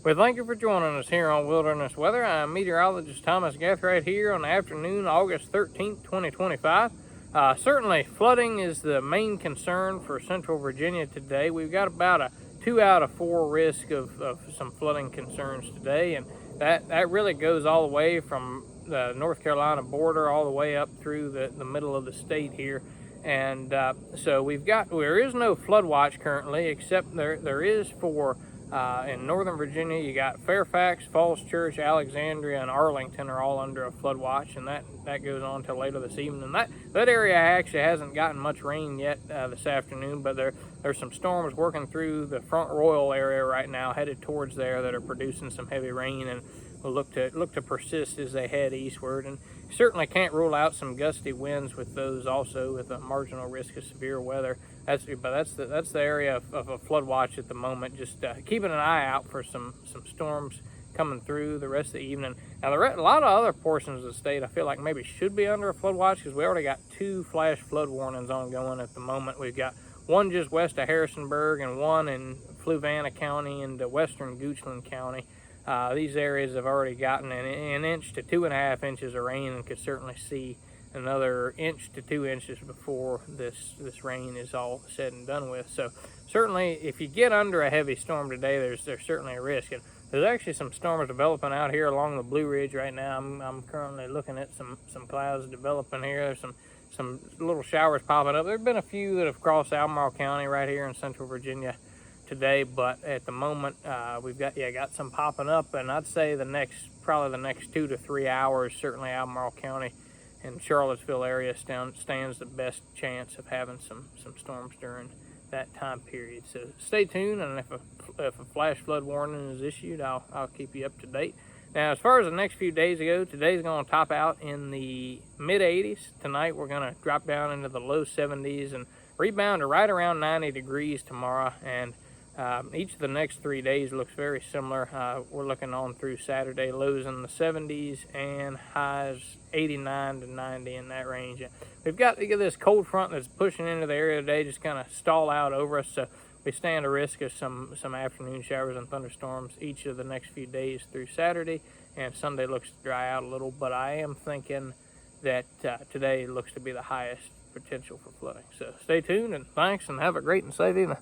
Well, thank you for joining us here on Wilderness Weather. I'm meteorologist Thomas Gathright here on the afternoon, August 13th, 2025. Certainly, flooding is the main concern for Central Virginia today. We've got about a 2 out of 4 risk of some flooding concerns today, and that really goes all the way from the North Carolina border all the way up through the middle of the state here. And so there is no flood watch currently, except there is for in Northern Virginia. You got Fairfax, Falls Church, Alexandria, and Arlington are all under a flood watch, and that goes on till later this evening. That area actually hasn't gotten much rain yet this afternoon, but there's some storms working through the Front Royal area right now, headed towards there, that are producing some heavy rain, and will look to persist as they head eastward. And certainly can't rule out some gusty winds with those, also with a marginal risk of severe weather. That's the area of a flood watch at the moment. Just keeping an eye out for some storms coming through the rest of the evening. Now, a lot of other portions of the state I feel like maybe should be under a flood watch, because we already got 2 flash flood warnings ongoing at the moment. We've got one just west of Harrisonburg and one in Fluvanna County into western Goochland County. These areas have already gotten an inch to 2.5 inches of rain, and could certainly see another 1 to 2 inches before this rain is all said and done with. So certainly, if you get under a heavy storm today, there's certainly a risk. And there's actually some storms developing out here along the Blue Ridge right now. I'm currently looking at some clouds developing here. There's some little showers popping up. There've been a few that have crossed Albemarle County right here in Central Virginia today, but at the moment we've got some popping up, and I'd say probably the next 2 to 3 hours, certainly Albemarle County and Charlottesville area stands the best chance of having some storms during that time period. So stay tuned, and if a flash flood warning is issued, I'll keep you up to date. Now, as far as the next few days go, today's going to top out in the mid 80s. Tonight we're going to drop down into the low 70s and rebound to right around 90 degrees tomorrow. And each of the next 3 days looks very similar. We're looking on through Saturday, lows in the 70s and highs 89 to 90 in that range. We've got this cold front that's pushing into the area today, just kind of stall out over us. So we stand a risk of some afternoon showers and thunderstorms each of the next few days through Saturday, and Sunday looks to dry out a little. But I am thinking that today looks to be the highest potential for flooding. So stay tuned, and thanks, and have a great and safe evening.